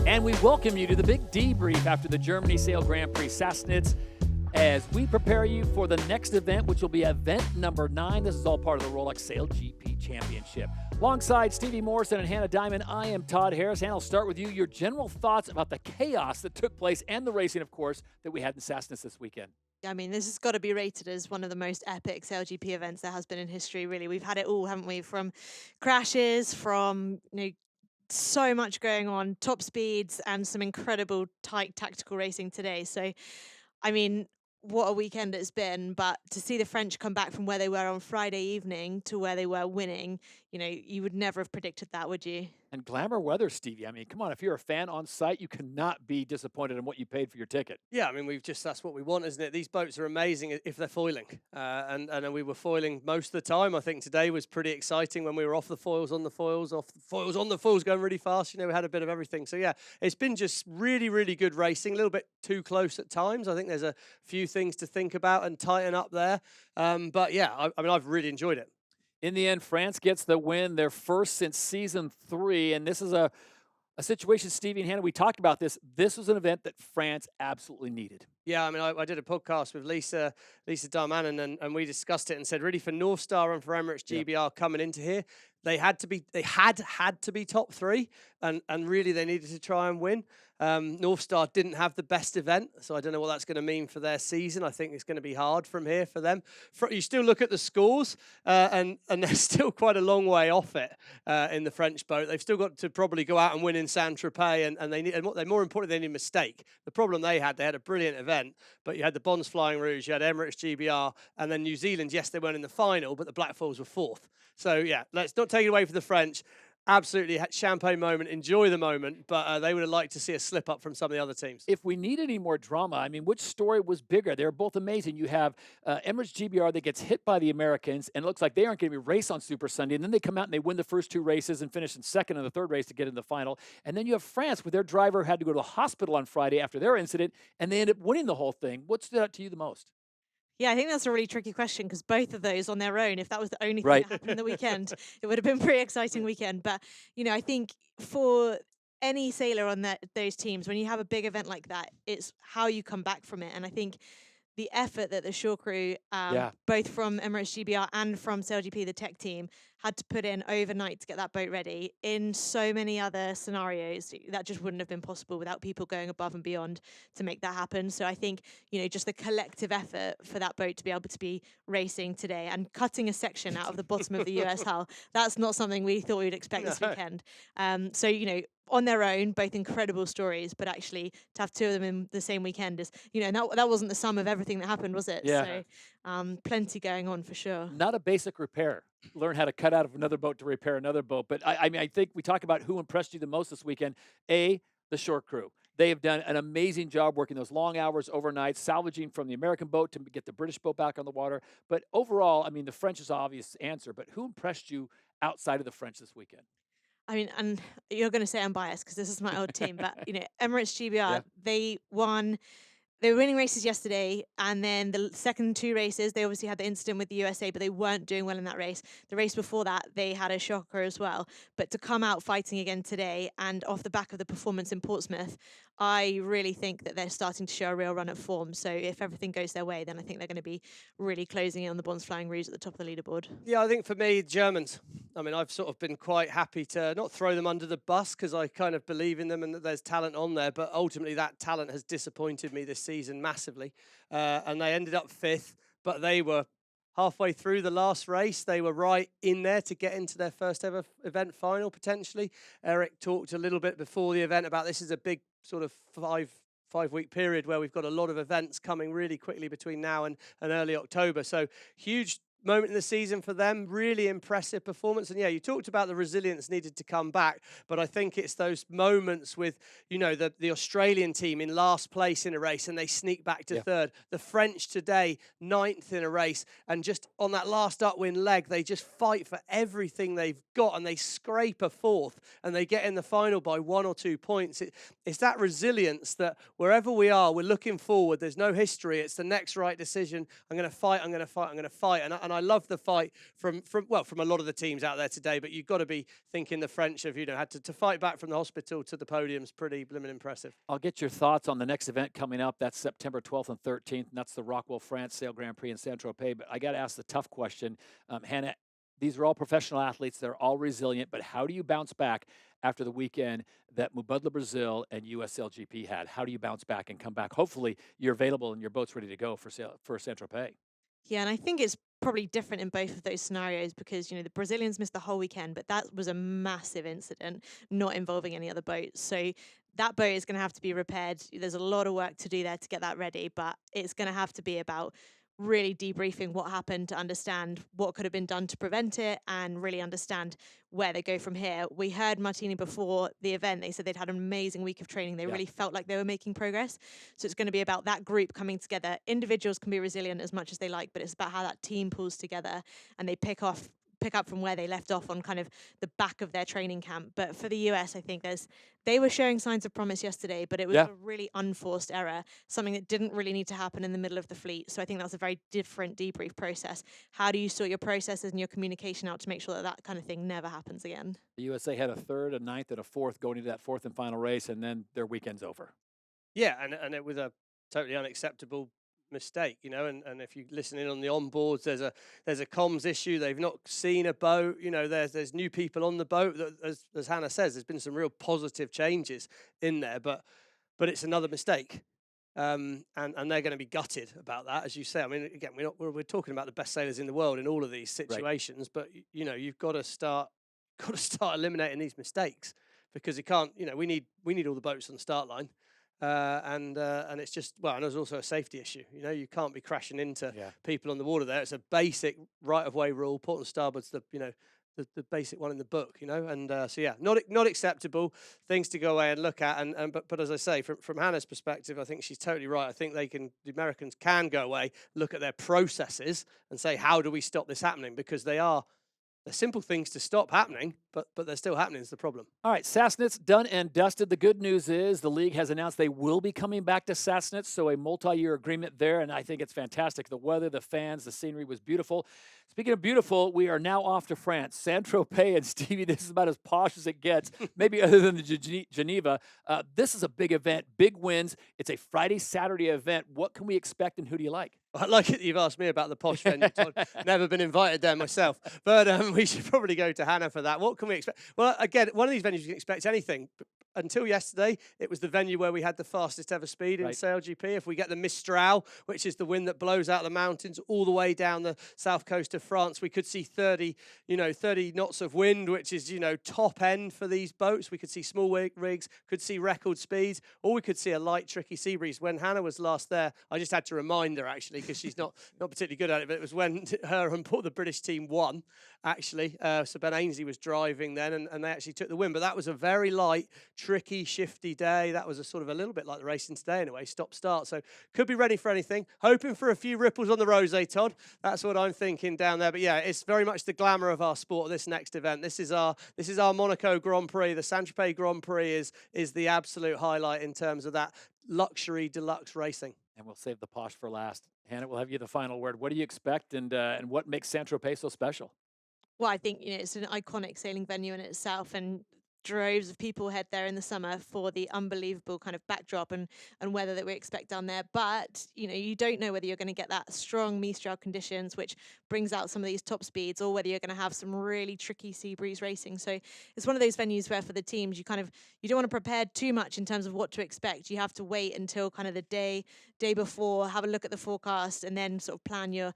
And we welcome you to the big debrief after the Germany Sail Grand Prix Sassnitz as we prepare you for the next event, which will be event number 9. This is all part of the Rolex SailGP Championship. Alongside Stevie Morrison and Hannah Diamond, I am Todd Harris. And I'll start with you, your general thoughts about the chaos that took place and the racing, of course, that we had in Sassnitz this weekend. I mean, this has got to be rated as one of the most epic SailGP events there has been in history, really. We've had it all, haven't we? From crashes, from so much going on, top speeds, and some incredible tight tactical racing today. So, I mean, what a weekend it's been. But to see the French come back from where they were on Friday evening to where they were winning, you would never have predicted that, would you? And glamour weather, Stevie. I mean, come on, if you're a fan on site, you cannot be disappointed in what you paid for your ticket. Yeah, I mean, that's what we want, isn't it? These boats are amazing if they're foiling. And we were foiling most of the time. I think today was pretty exciting when we were off the foils, on the foils, off the foils, on the foils, going really fast. We had a bit of everything. So, yeah, it's been just really, really good racing. A little bit too close at times. I think there's a few things to think about and tighten up there. But, yeah, I mean, I've really enjoyed it. In the end, France gets the win, their first since season 3. And this is a situation, Stevie and Hannah, we talked about this. This was an event that France absolutely needed. Yeah, I mean, I did a podcast with Lisa Darmanin, and we discussed it and said, really, for North Star and for Emirates GBR coming into here, they had to be top 3, and really they needed to try and win. North Star didn't have the best event, so I don't know what that's going to mean for their season. I think it's going to be hard from here for them. You still look at the scores, and they're still quite a long way off it in the French boat. They've still got to probably go out and win in Saint-Tropez, and they need, and what they're more important, they need a mistake. The problem they had a brilliant event, but you had the Bonds Flying Rouge, you had Emirates GBR, and then New Zealand. Yes, they weren't in the final, but the Black Foils were 4th. So yeah, let's not take it away from the French. Absolutely champagne moment, enjoy the moment, but they would have liked to see a slip up from some of the other teams. If we need any more drama, I mean, which story was bigger? They're both amazing. You have Emirates GBR that gets hit by the Americans, and it looks like they aren't going to be raced on Super Sunday, and then they come out and they win the first 2 races and finish in second in the 3rd race to get in the final. And then you have France, where their driver had to go to the hospital on Friday after their incident, and they end up winning the whole thing. What stood out to you the most? Yeah, I think that's a really tricky question because both of those on their own, if that was the only thing that happened in the weekend, it would have been a pretty exciting weekend. But, I think for any sailor on those teams, when you have a big event like that, it's how you come back from it. And I think the effort that the shore crew, both from Emirates GBR and from SailGP, the tech team, had to put in overnight to get that boat ready in so many other scenarios that just wouldn't have been possible without people going above and beyond to make that happen. So I think, just the collective effort for that boat to be able to be racing today and cutting a section out of the bottom of the US hull, that's not something we thought we would expect this weekend. So, on their own, both incredible stories, but actually to have 2 of them in the same weekend is, that wasn't the sum of everything that happened, was it? Yeah. So plenty going on for sure. Not a basic repair. Learn how to cut out of another boat to repair another boat. But I mean, I think we talk about who impressed you the most this weekend. The shore crew. They have done an amazing job working those long hours overnight, salvaging from the American boat to get the British boat back on the water. But overall, I mean, the French is the obvious answer. But who impressed you outside of the French this weekend? I mean, and you're going to say I'm biased because this is my old team, but, Emirates GBR, they won. They were winning races yesterday, and then the second 2 races, they obviously had the incident with the USA, but they weren't doing well in that race. The race before that, they had a shocker as well. But to come out fighting again today, and off the back of the performance in Portsmouth, I really think that they're starting to show a real run of form. So if everything goes their way, then I think they're going to be really closing in on the Bonds Flying Rouge at the top of the leaderboard. Yeah, I think for me, Germans. I mean, I've sort of been quite happy to not throw them under the bus because I kind of believe in them and that there's talent on there. But ultimately, that talent has disappointed me this season massively. And they ended up 5th, but they were halfway through the last race. They were right in there to get into their first ever event final, potentially. Eric talked a little bit before the event about this is a big sort of five-week period where we've got a lot of events coming really quickly between now and early October. So huge moment in the season for them, really impressive performance. And yeah, you talked about the resilience needed to come back, but I think it's those moments with, the Australian team in last place in a race and they sneak back to 3rd. The French today, 9th in a race. And just on that last upwind leg, they just fight for everything they've got and they scrape a 4th and they get in the final by 1 or 2 points. It's that resilience that wherever we are, we're looking forward. There's no history. It's the next right decision. I'm going to fight, I'm going to fight, I'm going to fight. And I love the fight from a lot of the teams out there today, but you've got to be thinking the French have, had to fight back from the hospital to the podium's pretty blimmin' impressive. I'll get your thoughts on the next event coming up. That's September 12th and 13th, and that's the Rockwell France Sail Grand Prix in Saint-Tropez. But I got to ask the tough question. Hannah, these are all professional athletes. They're all resilient, but how do you bounce back after the weekend that Mubadala Brazil and US SailGP had? How do you bounce back and come back? Hopefully you're available and your boat's ready to go for Saint-Tropez. Yeah, and I think it's probably different in both of those scenarios because, the Brazilians missed the whole weekend, but that was a massive incident, not involving any other boats. So that boat is going to have to be repaired. There's a lot of work to do there to get that ready, but it's going to have to be about really debriefing what happened to understand what could have been done to prevent it and really understand where they go from here. We heard Martini before the event. They said they'd had an amazing week of training. They really felt like they were making progress. So it's going to be about that group coming together. Individuals can be resilient as much as they like, but it's about how that team pulls together and they pick up from where they left off on kind of the back of their training camp. But for the US, I think they were showing signs of promise yesterday, but it was a really unforced error, something that didn't really need to happen in the middle of the fleet. So I think that's a very different debrief process. How do you sort your processes and your communication out to make sure that kind of thing never happens again? The USA had a third, a ninth, and a fourth going into that fourth and final race, and then their weekend's over. Yeah, and it was a totally unacceptable mistake, and if you listen in on the onboards, there's a comms issue. They've not seen a boat. There's new people on the boat. As Hannah says, there's been some real positive changes in there, but it's another mistake, and they're going to be gutted about that, as you say. I mean, again, we're talking about the best sailors in the world in all of these situations, but you've got to start eliminating these mistakes because you can't. We need all the boats on the start line. And it's just, and there's also a safety issue. You can't be crashing into people on the water there. It's a basic right-of-way rule. Port and starboard's the basic one in the book. Not acceptable. Things to go away and look at. But as I say, from Hannah's perspective, I think she's totally right. I think the Americans can go away, look at their processes, and say, how do we stop this happening? Because they're simple things to stop happening, but they're still happening is the problem. All right, Sassnitz done and dusted. The good news is the league has announced they will be coming back to Sassnitz, so a multi-year agreement there, and I think it's fantastic. The weather, the fans, the scenery was beautiful. Speaking of beautiful, we are now off to France. Saint-Tropez and Stevie, this is about as posh as it gets, maybe other than the Geneva. This is a big event, big wins. It's a Friday, Saturday event. What can we expect and who do you like? I like it that you've asked me about the posh venue, Todd. Never been invited there myself. But we should probably go to Hannah for that. What can we expect? Well, again, one of these venues you can expect anything. Until yesterday, it was the venue where we had the fastest ever speed in SailGP. If we get the Mistral, which is the wind that blows out the mountains all the way down the south coast of France, we could see 30 knots of wind, which is, top end for these boats. We could see small rigs, could see record speeds, or we could see a light, tricky sea breeze. When Hannah was last there, I just had to remind her, actually, because she's not particularly good at it, but it was when her and the British team won, actually. So Ben Ainsley was driving then, and they actually took the win. But that was a very light, tricky, shifty day. That was a little bit like the racing today anyway, stop-start. So could be ready for anything. Hoping for a few ripples on the rosé, Todd. That's what I'm thinking down there. But yeah, it's very much the glamour of our sport, this next event. This is our Monaco Grand Prix. The Saint-Tropez Grand Prix is the absolute highlight in terms of that luxury deluxe racing. And we'll save the posh for last. Hannah, we'll have you the final word. What do you expect and what makes Saint-Tropez so special? Well, I think, it's an iconic sailing venue in itself, and droves of people head there in the summer for the unbelievable kind of backdrop and weather that we expect down there. But, you don't know whether you're going to get that strong Mistral conditions, which brings out some of these top speeds, or whether you're going to have some really tricky sea breeze racing. So it's one of those venues where for the teams, you don't want to prepare too much in terms of what to expect. You have to wait until kind of the day before, have a look at the forecast, and then sort of plan your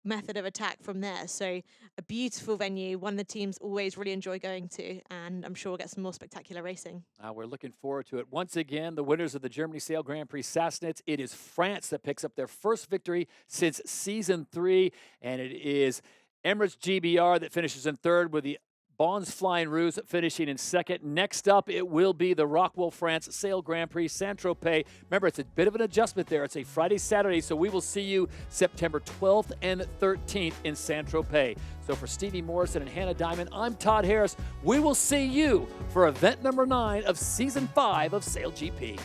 method of attack from there. So a beautiful venue, one the teams always really enjoy going to, and I'm sure we'll get some more spectacular racing. We're looking forward to it. Once again, the winners of the Germany Sail Grand Prix Sassnitz. It is France that picks up their first victory since season 3, and it is Emirates GBR that finishes in third, with the Bons Flying Roos finishing in second. Next up, it will be the Rockwell France Sail Grand Prix Saint-Tropez. Remember, it's a bit of an adjustment there. It's a Friday, Saturday, so we will see you September 12th and 13th in Saint-Tropez. So for Stevie Morrison and Hannah Diamond, I'm Todd Harris. We will see you for event number 9 of Season 5 of SailGP.